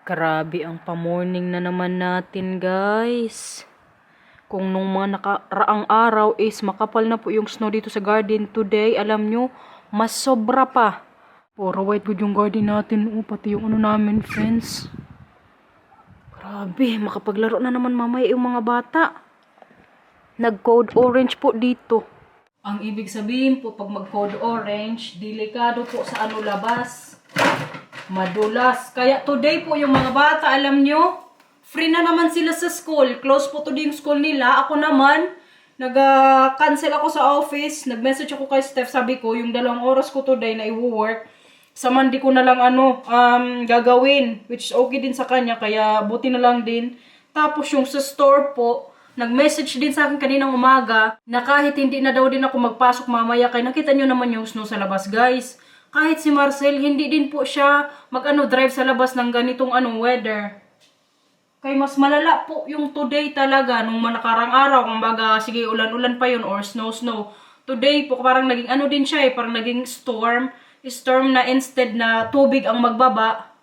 Grabe ang pamorning na naman natin, guys. Kung nung mga nakaraang araw is makapal na po yung snow dito sa garden today, alam nyo, mas sobra pa. Puro white good yung garden natin, pati yung ano namin, friends. Grabe, makapaglaro na naman mamaya yung mga bata. Nag-code orange po dito. Ang ibig sabihin po, pag mag-code orange, delikado po sa ano labas. Madulas. Kaya today po yung mga bata, alam nyo, free na naman sila sa school. Close po today yung school nila. Ako naman, nag-cancel ako sa office. Nag-message ako kay Steph. Sabi ko, yung 2 oras ko today na i-work, sa Monday ko na lang gagawin. Which is okay din sa kanya. Kaya buti na lang din. Tapos yung sa store po, nag-message din sa akin kaninang umaga na kahit hindi na daw din ako magpasok mamaya. Kaya nakita nyo naman yung snow sa labas, guys. Kahit si Marcel, hindi din po siya drive sa labas ng ganitong weather. Kaya mas malala po yung today talaga nung nakarang araw. Kumbaga, sige, ulan-ulan pa yun or snow-snow. Today po, parang naging din siya parang naging storm. Storm na instead na tubig ang magbaba,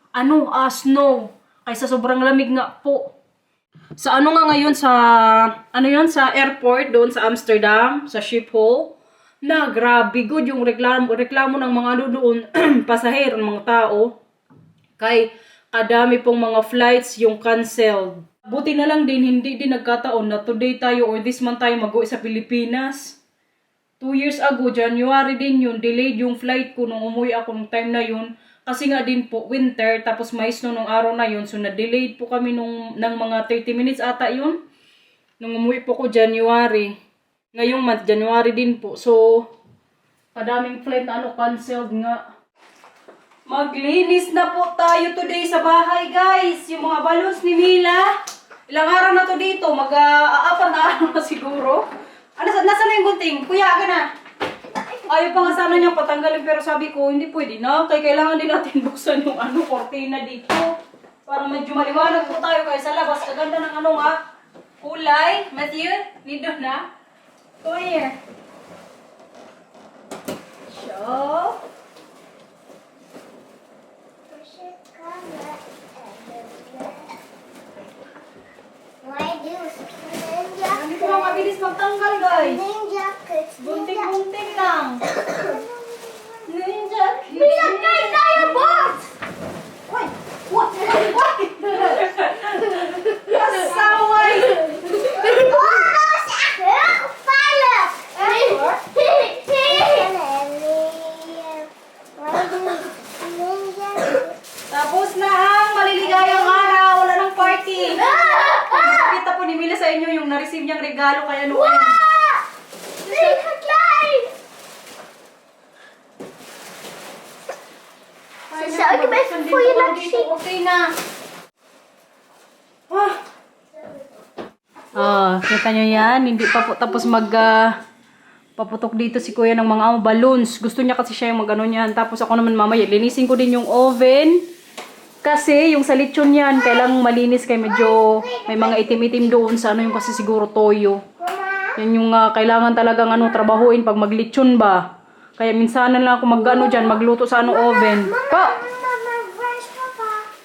snow. Kaysa sobrang lamig nga po. Sa nga ngayon, sa airport, doon sa Amsterdam, sa Schiphol, na grabe good yung reklamo ng mga doon, pasahero, ng mga tao. Kay kadami pong mga flights yung canceled. Buti na lang din, hindi din nagkataon na today tayo or this month tayo mag-uwi sa Pilipinas. 2 years ago, January din yun, delayed yung flight ko nung umuwi ako nung time na yun. Kasi nga din po, winter, tapos may snow nung araw na yun. So, na-delayed po kami ng mga 30 minutes ata yun. Nung umuwi po ko January. Ngayong month, January din po. So, kadaming flight na canceled nga. Maglinis na po tayo today sa bahay, guys. Yung mga balloons ni Mila. Ilang araw na to dito. Mag-aapat na araw na siguro. Nasaan na yung gunting? Kuya, aga na. Ayaw pa nga sana niyang patanggalin. Pero sabi ko, hindi pwede na. Kaya kailangan din natin buksan yung kortina dito. Para medyo maliwanag po tayo. Kaya sa labas, kaganda ng kulay. Matthew, nido na. Come here. Show. Hindi ko lang mabilis magtanggal, guys. Bunting-bunting lang. Ninja kids. Mila, guys, tayo, boss! What? What? What? Kasaway! Tapos na ang maliligayang araw. Wala ng party. Kita po ni Mila sa inyo yung na-receive niyang regalo kaya noon. Okay na. Kita nyo yan? Hindi pa po tapos paputok dito si kuya ng mga balloons. Gusto niya kasi siya yung niyan. Tapos ako naman mamaya, linisin ko din yung oven. Kasi yung sa lechon yan, kailangang malinis kay medyo may mga itim-itim doon sa yung kasi siguro toyo. Yan yung kailangan talagang trabahuin pag maglechon ba. Kaya minsan na lang ako dyan, magluto sa oven.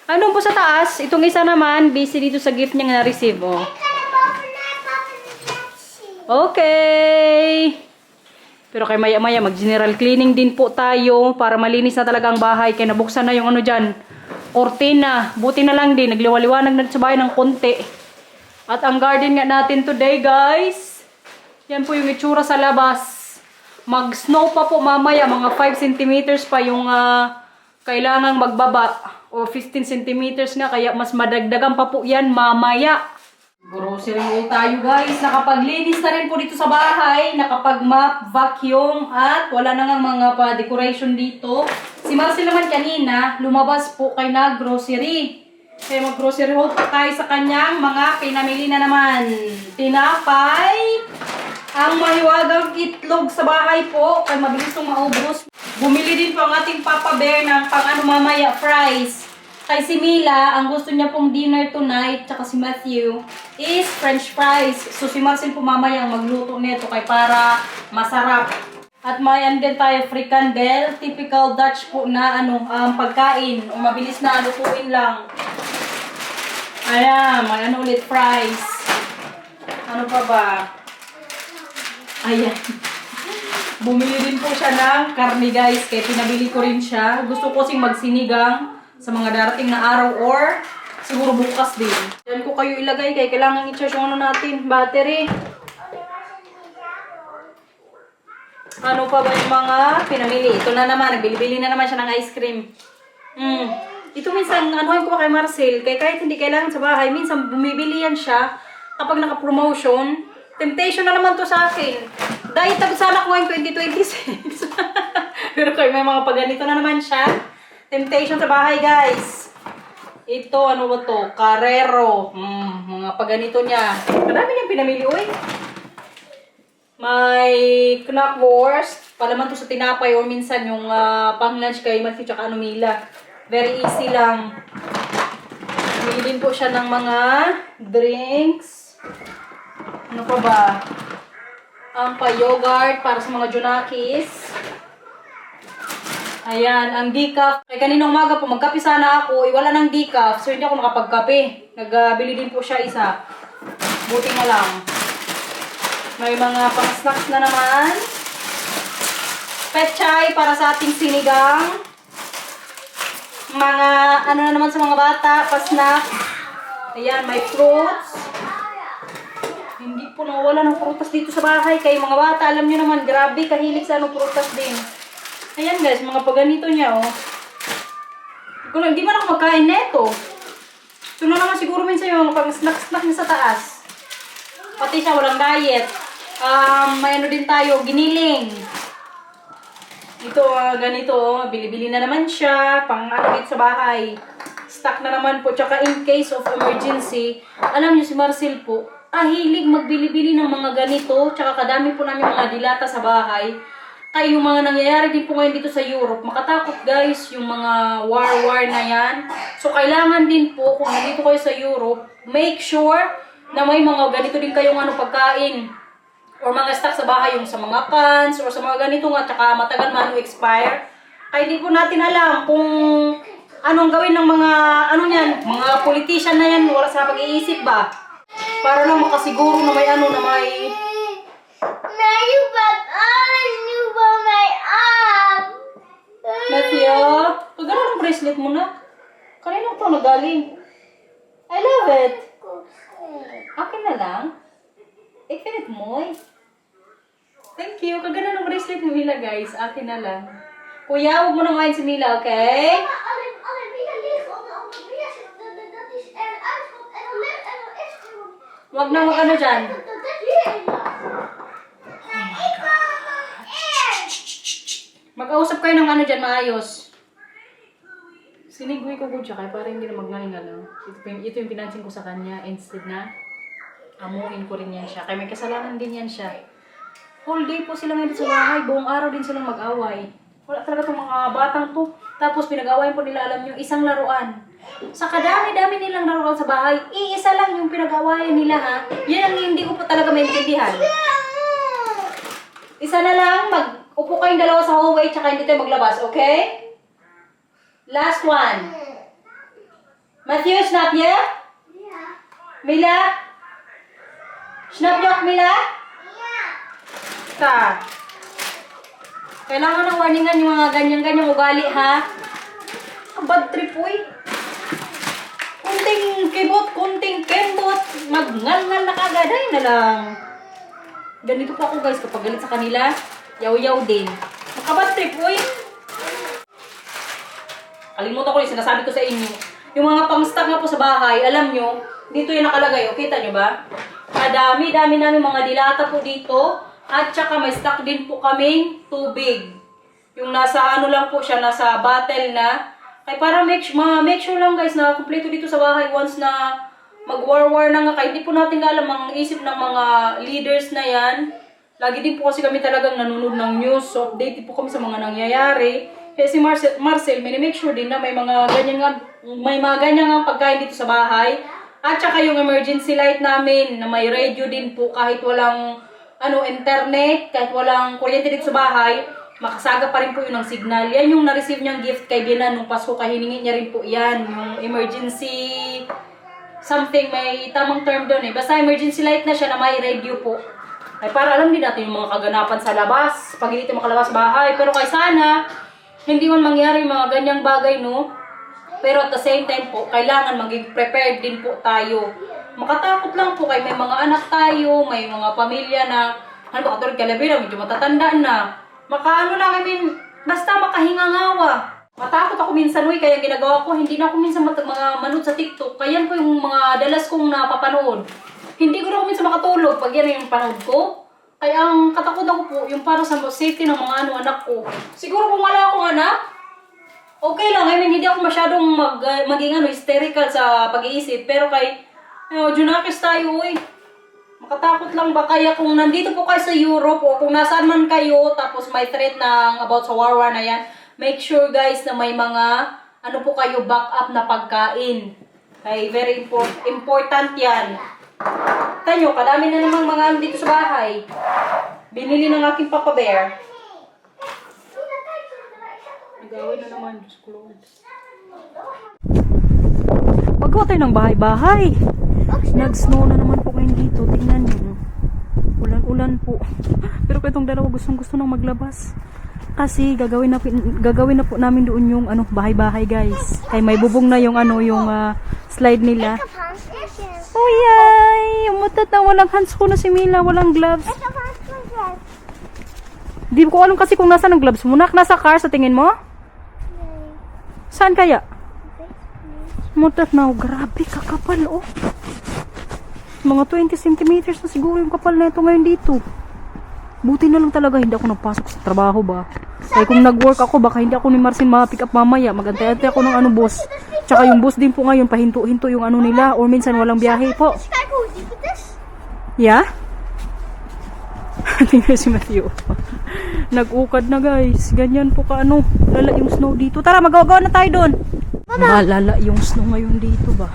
Ano po sa taas? Itong isa naman, busy dito sa gift niya na-receive. Oh. Okay. Pero kay maya-maya, mag-general cleaning din po tayo para malinis na talaga ang bahay. Kaya nabuksan na yung dyan. Cortina. Buti na lang din. Nagliwaliwanag na sa bahay ng konti. At ang garden nga natin today, guys. Yan po yung itsura sa labas. Mag-snow pa po mamaya. Mga 5 centimeters pa yung kailangang magbaba. O 15 centimeters nga. Kaya mas madagdagan pa po yan mamaya. Grocery haul tayo, guys. Nakapaglinis na rin po dito sa bahay. Nakapag-mop, vacuum, at wala na nga mga pa-decoration dito. Si Marcel naman kanina, lumabas po kay na grocery. Kaya mag-grocery haul po tayo sa kanyang mga pinamili na naman. Tinapay, ang mahiwagang itlog sa bahay po. Kaya mabilis itong maubos. Bumili din po ang ating Papa Bear ng mamaya fries. Kay si Mila, ang gusto niya pong dinner tonight, tsaka si Matthew, is french fries. So si Marcel po mamaya ang magluto nito kay para masarap. At may din tayo frikandel, typical Dutch po na pagkain. O mabilis na lutuin lang. Ayan, may ano ulit, fries. Ano pa ba? Ayan. Bumili din po siya ng karne guys, kaya pinabili ko rin siya. Gusto ko kasing magsinigang sa mga darating na araw or siguro bukas din. Diyan ko kayo ilagay kaya kailangan i-charge yung ano natin, battery. Ano pa ba yung mga pinamili? Ito na naman, nagbili-bili na naman siya ng ice cream. Ito minsan, anuhin ko kay Marcel, kaya kahit hindi kailangan sa bahay, minsan bumibili yan siya kapag naka-promotion. Temptation na naman to sa akin. Diet na sana ko ngayong 2026. Pero kayo may mga paganito na naman siya. Temptation sa bahay guys. Ito, ano ba to? Carrero. Mga paganito niya. Marami niyang pinamili, uy. May knackwurst. Palaman to sa tinapay or minsan yung pang-lunch kay Matthew tsaka ano Mila. Very easy lang. Bili din po siya ng mga drinks. Ano pa ba? Ang pa-yogurt para sa mga junakis. Ayan, ang decaf. Kaya kaninang umaga po, magkape sana ako. Wala ng decaf, so hindi ako nakapagkape. Nagbili din po siya isa. Buti na lang. May mga pang-snacks na naman. Pechay para sa ating sinigang. Mga, ano na naman sa mga bata, pa-snack. Ayan, may fruits. Hindi po nawawala ng prutas dito sa bahay. Kayo mga bata, alam nyo naman, grabe, kahilig sa ano, prutas din. Ayan guys, mga paganito niya, oh. Hindi man ako magkain neto. Ito na naman siguro minsan yung pang-snack-snack niya sa taas. Pati siya, walang diet. May ano din tayo, giniling. Ito, ganito, oh. Bili-bili na naman siya, pang-akit sa bahay. Stock na naman po. Tsaka in case of emergency, alam niyo si Marcel po, hilig magbili-bili ng mga ganito. Tsaka kadami po namin mga dilata sa bahay. Kaya yung mga nangyayari din po ngayon dito sa Europe, makatakot guys, yung mga war na yan. So kailangan din po, kung nandito kayo sa Europe, make sure na may mga ganito din kayong pagkain. Or mga stock sa bahay, yung sa mga cans, or sa mga ganito nga, tsaka matagal man expire. Kaya hindi po natin alam kung anong gawin ng mga, mga politician na yan, wala sa pag-iisip ba? Para lang makasiguro na may na may... Matthew, pagano ng bracelet mo na? Kanina ito nagaling. I love it. Akin na lang. Ikinit mo eh. Thank you. Kagana ng bracelet ni Mila guys. Akin na lang. Kuya, huwag mo nang kain si Mila, okay? Huwag na mag-ano dyan. Mag-ausap kayo ng ano dyan, maayos. Sinigwi ko po siya kaya para hindi na magngaling-ngalang. Ito yung pinansin ko sa kanya. Instead na, amuhin ko rin yan siya. Kaya may kasalanan din yan siya. Whole day po sila ngayon sa bahay. Buong araw din silang mag-away. Wala talaga itong mga batang to. Tapos pinag-awayan po nila, alam nyo, isang laruan. Sa kadami-dami nilang laruan sa bahay, iisa lang yung pinag-awayan nila ha. Yan ang hindi ko po talaga maintindihan. Isa na lang, upo kayong dalawa sa hallway, tsaka hindi tayo maglabas, okay? Last one. Matthew, snap ya? Yeah. Mila? Snap yok, Mila? Yeah. Ta. Kailangan ng warningan yung mga ganyan-ganyang ugali, ha? Ang bad trip, uy. Kunting kibot, kunting kembot, magngal-ngal na kagad, ay na lang. Ganito po ako guys, kapag galit sa kanila, yaw-yaw din. Makabad trip, uy. Kalimutan ko yung sinasabi ko sa inyo. Yung mga pang-stock nga po sa bahay, alam nyo, dito yung nakalagay, o kita nyo ba? Kadami-dami namin mga dilata po dito. At saka may stock din po kaming tubig. Yung nasa ano lang po siya, nasa bottle na. Kaya para make sure lang guys na kumpleto dito sa bahay once na mag-war na nga. Kaya hindi po natin alam ang isip ng mga leaders na yan. Lagi din po kasi kami talagang nanonood ng news. So update po kami sa mga nangyayari. Kaya si Marcel, may make sure din na may mga ganyan nga pagkain dito sa bahay. At saka yung emergency light namin na may radio din po kahit walang internet, kahit walang kuryente dito sa bahay, makasaga pa rin po yun ng signal. Yan yung na-receive niyang gift kay Gina nung Pasko, kaya hiningi niya rin po yan. Yung emergency something, may tamang term doon eh. Basta emergency light na siya na may radio po. Ay para alam din natin yung mga kaganapan sa labas, pag hindi tayo makalabas bahay. Pero kay sana, hindi man mangyari yung mga ganyang bagay, no? Pero at the same time po, kailangan maging prepared din po tayo. Makatakot lang po kay may mga anak tayo, may mga pamilya na, ano ba, katulad kalabira, medyo matatanda na. Makaano lang, I mean, basta makahingangawa. Matakot ako minsan, kaya ginagawa ko, hindi na ako minsan mga manood sa TikTok. Kaya po yung mga dalas kong napapanood. Hindi ko na ako minsan makatulog pag yan yung panood ko. Kaya ang katakutan ko po, yung para sa safety ng mga anak ko. Siguro kung wala akong anak, okay lang. I mean, hindi ako masyadong maging hysterical sa pag-iisip. Pero kay Junakis tayo, makatakot lang ba? Kaya kung nandito po kayo sa Europe o kung nasaan man kayo, tapos may threat ng about sa war na yan, make sure guys na may mga, ano po kayo, backup na pagkain. Okay, very important yan. Tanyo, kadami na namang mga ano dito sa bahay. Binili ng aking Papa Bear. Nagawin na naman, Diyos ko Lord. Magawa tayo ng bahay-bahay. Nag-snow na naman po ngayon dito. Tingnan nyo. Ulan-ulan po. Pero itong dalawa gustong-gusto nang maglabas. Kasi gagawin na po namin doon yung bahay-bahay guys. Kaya may bubong na yung yung slide nila. Oh yay! Umutat na walang hands ko na si Mila, walang gloves. Di ko alam kasi kung nasa ng gloves mo. Nasa car sa tingin mo? Saan kaya? Umutat na, grabe kakapal oh. Mga 20 centimeters na siguro yung kapal na ito ngayon dito. Buti na lang talaga hindi ako nagpasok sa trabaho ba. Kaya kung nag-work ako, baka hindi ako ni Marcin ma-pick up mamaya. Magantay-antay ako ng boss. Tsaka yung boss din po ngayon, pahinto-hinto yung nila. Or minsan walang biyahe po. Yeah? Tingnan si Matthew. Nag-ukad na guys. Ganyan po lala yung snow dito. Tara, magawa-gawa na tayo doon. Malala yung snow ngayon dito ba.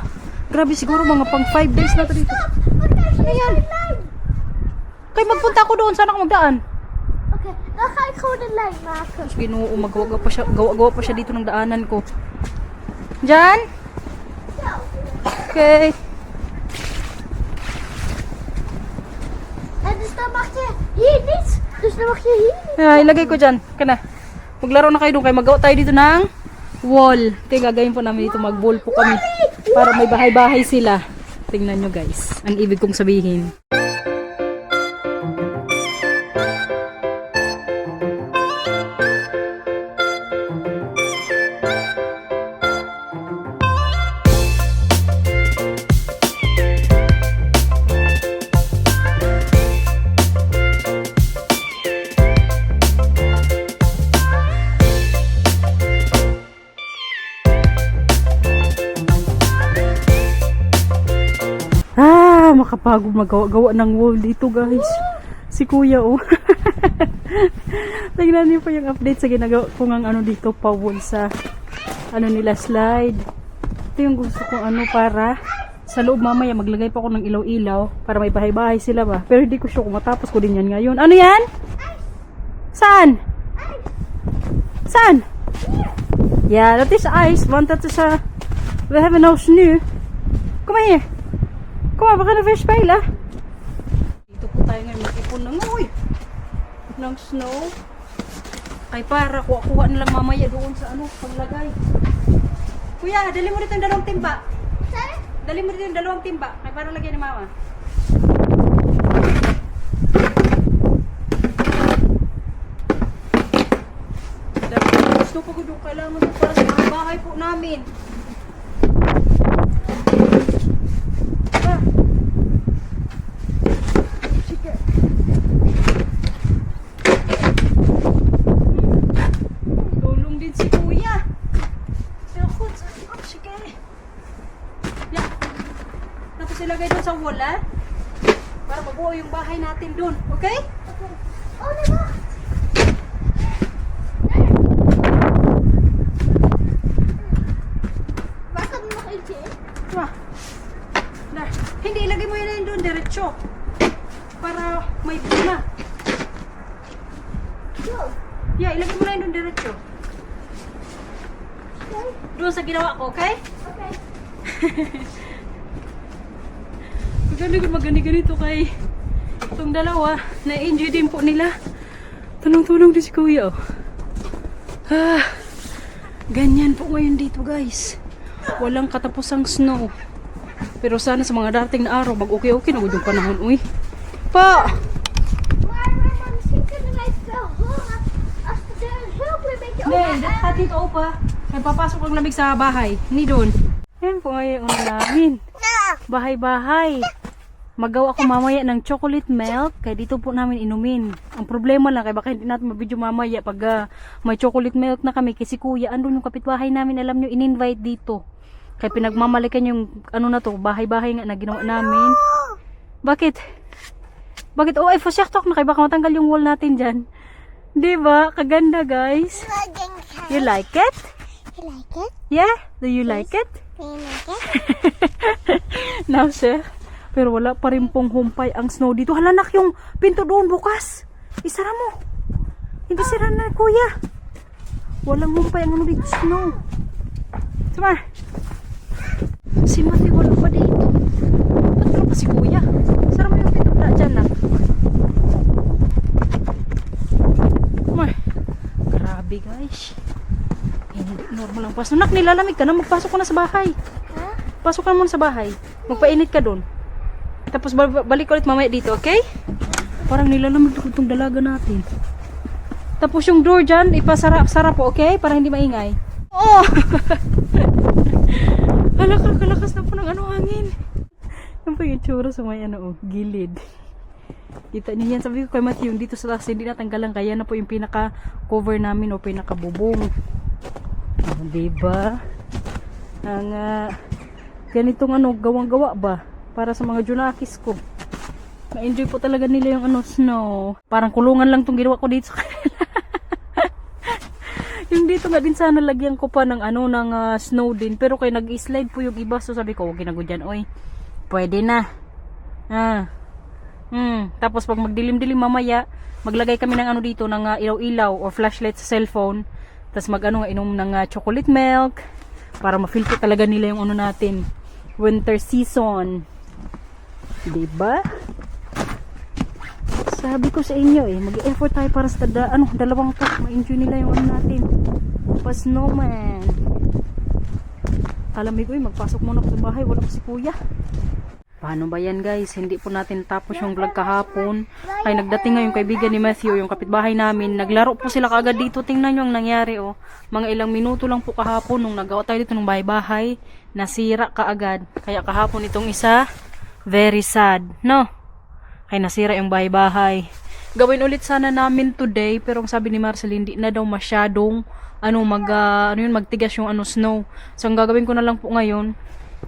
Grabe siguro mga pang 5 days na to dito. Ano yan? Kaya magpunta ako doon. Saan ako magdaan? Okay, dan ga ik gewoon de lijn maken. Ginoo, gawa pa siya dito ng daanan ko. Jan? Okay. En dus dan mag je hier niet. Dus dan mag je hier niet. Ilagay ko dyan. Kana. Maglaro na kayo doon. Kaya magawa tayo dito ng wall. Kaya gagawin po namin dito. Mag-wall po kami. Para may bahay-bahay sila. Tingnan nyo guys. Ang ibig kong sabihin. Makapagod magawa ng wall dito guys. Si kuya oh. Tingnan niyo po yung update sa ginagawa ko ng dito pa wall sa nila slide. Ito yung gusto kong para sa loob mamaya maglagay pa ako ng ilaw-ilaw para may bahay-bahay sila ba. Pero hindi ko sure kung matapos ko din yan ngayon. Ano yan? Saan? Saan? Yeah, that is ice. Want that is we have no snow. Come here. Kuma, baka na-fresh pile Dito po tayo ngayon mag-ipon ng snow. Kay para kuha na lang mamaya doon sa paglagay. Kuya, dali mo dito yung 2 timba. Sorry? Dali mo dito yung 2 timba. Kay para lagyan ni mama. Snow po ko doon. Kailangan doon para sa mga bahay po namin. Ilagay doon sa wall para mabuo yung bahay natin doon, okay? Okay. Oh, nee, wacht. Waar kan er nog eentje in? Hindi, ilagay mo yun doon diretso para may bunga. Yeah, ilagay mo na yun doon diretso. Doon sa ginawa ko, okay? Okay. Magani ganito kay itong dalawa. Na-enjoy din po nila. Tulong-tulong din si kuya. Oh. Ganyan po ngayon dito guys. Walang katapusang snow. Pero sana sa mga dating na araw, mag-okay-okay na yung panahon. Uy. Pa! Hindi, dapat dito pa. Nagpapasok ang lamig sa bahay. Hindi doon. Yan po ngayon ang namin. Bahay-bahay. Magawa ako mamaya ng chocolate milk. Kaya dito po namin inumin. Ang problema lang, kaya baka hindi natin mabidyo mamaya pag may chocolate milk na kami. Kasi kuya, andun yung kapitbahay namin. Alam nyo, in-invite dito. Kaya pinagmamalikan yung ano na to, bahay-bahay nga na ginawa namin. Bakit? Bakit? Oh, ay fusyaktok na kaya baka matanggal yung wall natin dyan. Diba? Kaganda guys. You like it? You like it? Yeah? Do you like it? You like it? Now, sir. Pero wala pa rin pong humpay ang snow dito. Halanak yung pinto doon bukas. Isara mo. Hindi sira na, kuya. Walang humpay ang ano dito snow. Sama. Si Mati wala pa dito. Ba't wala pa si kuya? Sara mo yung pinto na dyan na. Sama. Grabe guys. Hindi normal ang pasok. Nak, nilalamig ka na. Magpasok ka na sa bahay. Huh? Pasok ka muna sa bahay. Magpainit ka doon. Tapos balik ulit mamaya dito, okay? Parang nilalamig itong dalaga natin. Tapos yung door dyan, ipasara po, okay? Para hindi maingay. Oh! Kalakas na po ng hangin. Yan pa yung tsura sa may gilid. Kita niyo yan. Sabi ko kay Matthew, yung dito sa taas, hindi natanggalan. Kaya na po yung pinaka-cover namin o pinaka-bubong. Diba? Ang ganitong gawang-gawa ba? Para sa mga junakis ko. Na-enjoy po talaga nila yung snow. Parang kulungan lang tong ginawa ko dito sa kanila. Yung dito nga din sana lagyan ko pa ng snow din. Pero kaya nag-slide po yung iba. So sabi ko, huwag ginago dyan. Oy, pwede na. Tapos pag magdilim-dilim mamaya, maglagay kami ng dito, ng ilaw-ilaw or flashlight sa cellphone. Tapos inom ng chocolate milk. Para ma-filter talaga nila yung natin. Winter season. Diba? Sabi ko sa inyo mag-effort tayo para sa dalawang to. Ma-enjoy nila yung natin. Pa-snowman. Kalamig ko magpasok muna sa bahay. Wala pa si kuya. Paano ba yan guys? Hindi po natin tapos yung vlog kahapon. Ay nagdating nga yung kaibigan ni Matthew, yung kapitbahay namin. Naglaro po sila kaagad dito. Tingnan nyo ang nangyari Mga ilang minuto lang po kahapon nung nagawa tayo dito ng bahay-bahay. Nasira kaagad. Kaya kahapon itong isa, very sad, no? Kaya nasira yung bahay-bahay. Gawin ulit sana namin today, pero ang sabi ni Marcel, hindi na daw masyadong magtigas yung snow. So ang gagawin ko na lang po ngayon,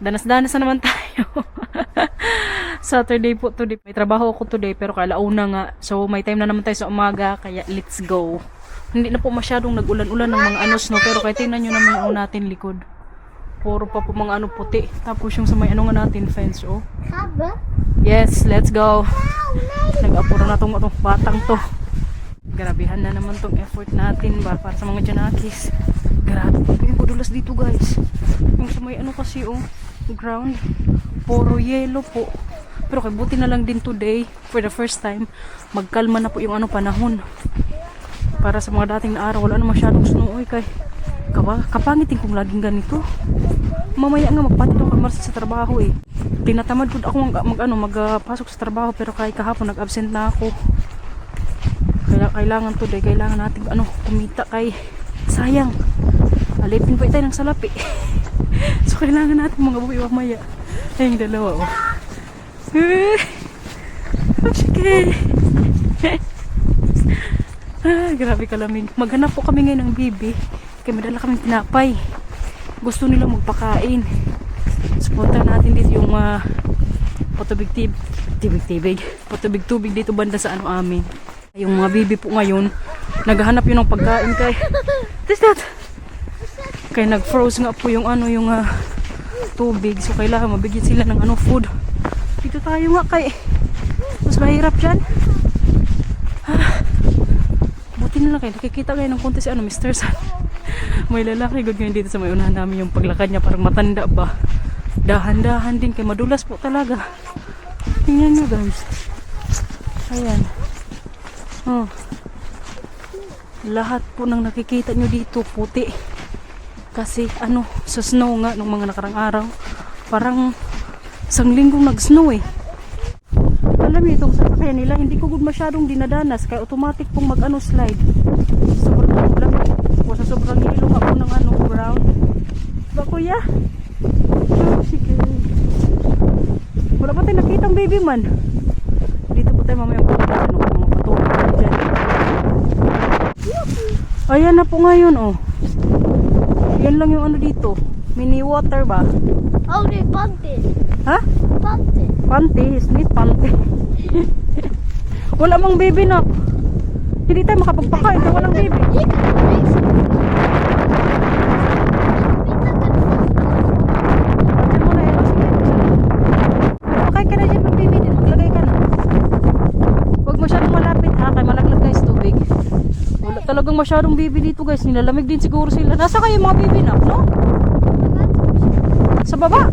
danas-danas na naman tayo. Saturday po today. May trabaho ako today, pero kalauna nga. So may time na naman tayo sa umaga, kaya let's go. Hindi na po masyadong nag-ulan-ulan ng mga snow, pero kaya tingnan nyo naman yung natin likod. Puro pa po mga puti. Tapos yung sa may nga natin fence, Haba? Yes, let's go. Nag-apura na tong batang to. Grabehan na naman tong effort natin ba para sa mga janakis. Grabe po yung kudulas dito guys. Yung sa may kasi ground. Puro yellow po. Pero kay buti na lang din today, for the first time, magkalma na po yung panahon. Para sa mga dating na araw, wala na masyadong snow. Kay kapangitin kung laging ganito. Mamaya nga magpatid ako kay sa trabaho Tinatamad ko ako magpasok sa trabaho, pero kahit kahapon nag-absent na ako. Kailangan today, kailangan natin kumita kay sayang. Alipin pa tayo ng salapi. So kailangan natin mga buhay mamaya. Ayun dalawa sige. Grabe kalamig. Maghanap po kami ngayon ng bibi. Kaya madala kaming tinapay. Gusto nila magpakain. Supportan natin dito yung patubig-tubig dito banda sa amin. Yung mga bibi po ngayon, naghahanap yun ng pagkain kay kaya nag-froze nga po yung tubig. So kailangan mabigyan sila ng food. Dito tayo nga kay mas mahirap dyan. Buti na lang kayo nakikita kayo ng konti si Mr. San. May lalaki good ngayon dito sa may unahan namin. Yung paglakad niya parang matanda ba. Dahan-dahan din kay madulas po talaga. Tingnan nyo guys. Ayan. Oh. Lahat po ng nakikita nyo dito puti. Kasi ano, sa snow nga nung mga nakarang araw, parang isang linggong nag-snow eh. Alam niyo itong sasakyan nila, hindi ko good masyadong dinadanas kaya automatic pong mag-ano slide. Sobrang ulam. O sa sobrang hilong ako ng ano, brown. Ba kuya? Oh, sige. Wala pa tayo nakitang baby man. Dito po tayo mamaya ano, mga patulog tayo dyan. Ayan na po ngayon oh. Yan lang yung ano dito. Mini water ba? Oh, nee, panty. Ha? Panty. Panty, isn't panty. Wala mang baby na. Hindi tayo makapagpakain kung walang baby. Hier kan ik niks. Diyan mo na yan. Sige. Magpakain ka na dyan ng baby din. Maglagay ka na. Huwag masyadong malapit ha. Kaya malaglag guys tubig. Wala talagang masyadong baby dito guys. Nilalamig din siguro sila. Nasa kayo mga baby na? No? Sa baba.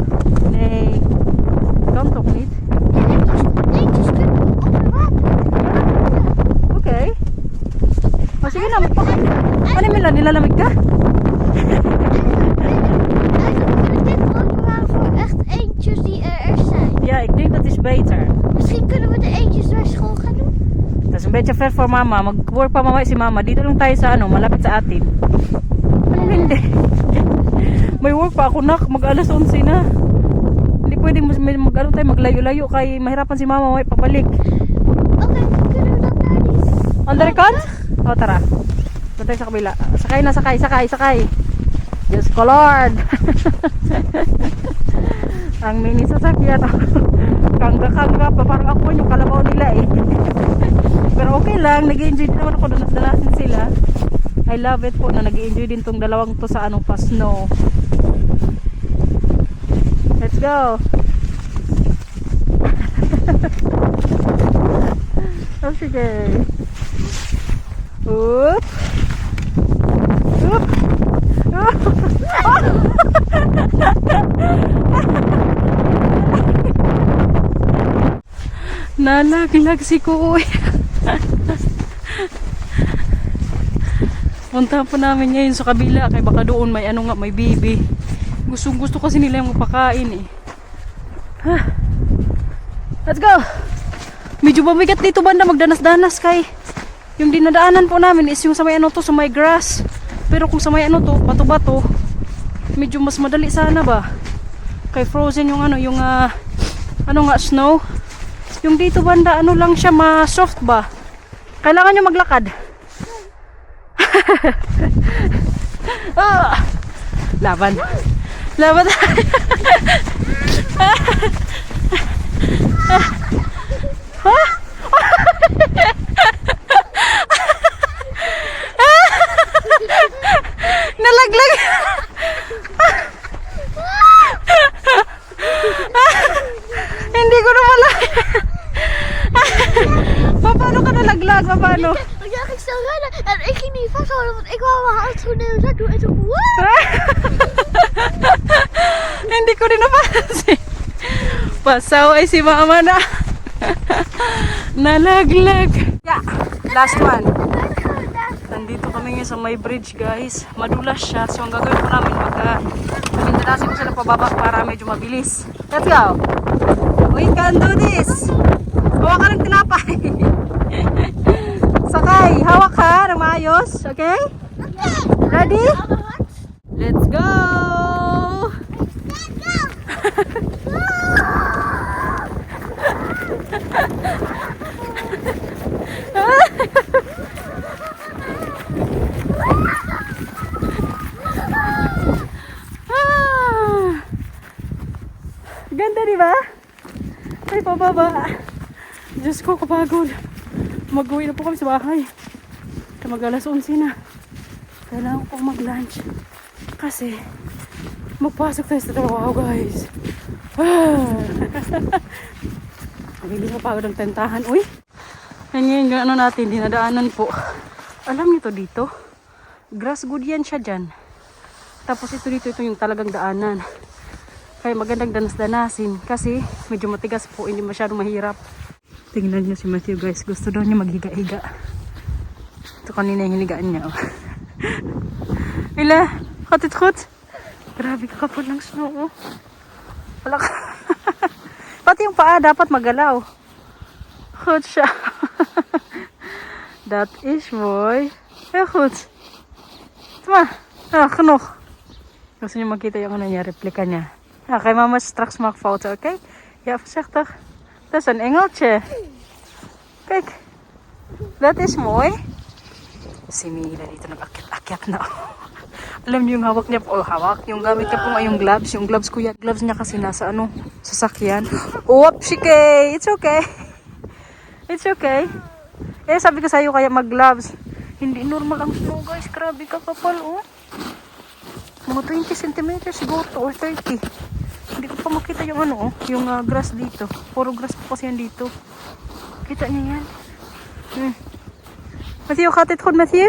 Nee. Don't talk need. Eentjes kunnen op de water. Okay. O sige na, magpakain. Ano Mila, nilalamig ka? Eigenlijk kunnen dit ook bewaren voor echt eentjes die er zijn. Ja, ik denk dat is beter. Misschien kunnen we de eentjes naar school gaan doen. Dat is een beetje ver voor mama. Mag-work pa mama si mama. Dito lang tayo sa ano, malapit sa atin. Anong hindi? May work pa ako nak. Mag-alas 11 na. Hindi pwede mag-ano tayo, maglayo-layo kay mahirapan si mama. May pabalik. Oké, kunnen we dan naar die... Under cut? O tara. Doon tayo sa kabila. Sakay na, sakay. Diyos ko Lord. Ang mini sasakyan. Kangga-kangga pa. Parang ako yung kalabaw nila eh. Pero okay lang. Nag-enjoy din naman ako. Dalasin sila. I love it po na nag-enjoy din tong dalawang to sa anong pa snow. Let's go. Oh, sige. Oop. Oop. Nalaglag si Kuya. Puntahan po namin ngayon sa kabila kay baka doon may ano nga, may baby. Gusto kasi nila yung mapakain eh. Let's go. Medyo mabigat dito banda, magdanas-danas kay yung dinadaanan po namin is yung sa may ano to, sa may grass. Pero kung sa may ano to, bato-bato, medyo mas madali sana ba. Kay frozen yung ano, yung ano nga, snow. Yung dito banda, ano lang siya, ma-soft ba. Kailangan nyo maglakad. Oh, laban nalaglag. Hindi ko na wala. Paano ka nalaglag? Paano? Ja, ik stel rennen en ik ging niet vasthouden, want ik wou mijn handschoen in mijn zak doen en toen woe! Hindi ko rin napansin. Pasaw ay si mama na. Nalaglag. Yeah, last one. Nandito kami ngayon sa may bridge guys. Madulas siya. So ang gagawin ko namin magdadasin ko sila pababa para medyo mabilis. Let's go. We can do this. Hawak ka ng tinapay. Sakay. Hawak ka ng maayos. Okay? Ready? Let's go. Ganda di ba? Ay pababa. Diyos ko kapagod. Mag-uwi na po kami sa bahay. Mag-alas 11 na. Kailangan ko mag-lunch. Kasi magpasok tayo sa trabaho guys. Hindi ko pagod ang tentahan. Uy! Yan yung ano natin, dinadaanan po. Alam niyo to dito? Grass good yan siya dyan. Tapos ito dito, ito yung talagang daanan. Kaya magandang danas-danasin kasi medyo matigas po, hindi masyadong mahirap. Tingnan niyo si Matthew guys, gusto daw niya maghiga-higa. Ito kanina yung hinigaan niya. Oh. Ila, khut. Grabe kakapal ng snow. Oh. Wala ka. Pati yung paa dapat magalaw. Khut siya. Dat is mooi. Heel goed. Tama. Ah, genoeg. Gusto niyo makita yung ano niya, replika niya. Ja, ga je mama straks maar foto, oké? Ja, voorzichtig. Dat is een engeltje. Kijk. Dat is mooi. Si Mila dito nag-akyat na. Alam niyo yung hawak niya po. Oh, hawak. Yung gamit niya po nga yung gloves. Yung gloves ko yan. Gloves niya kasi nasa ano, sasakyan. Whoopsie. It's okay. It's okay. Eh, sabi ko sa'yo kaya mag-gloves. Hindi normal ang snow guys. Grabe kakapal oh. Mga 20 cm siguro to, or 30. Hindi ko pa makita yung ano oh. Yung grass dito. Puro grass po kasi yan dito. Kita niyo yan. Matthew, gaat dit goed met je?